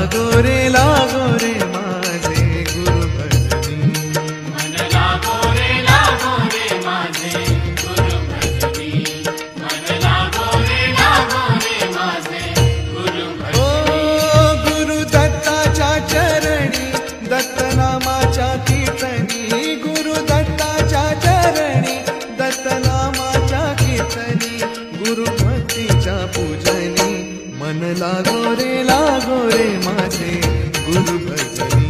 लागो रे माझे गुरु भजनी, मन लागो रे माझे गुरु भजनी, मन लागो रे माझे गुरु भजनी. ओ गुरु दत्ताच्या चरणी दत्त नामाच्या कीर्तनी, गुरु दत्ताच्या चरणी दत्त नामाच्या कीर्तनी, गुरु भक्तीच्या पूजनी. मन लागो रे माझे गुरु भजनी.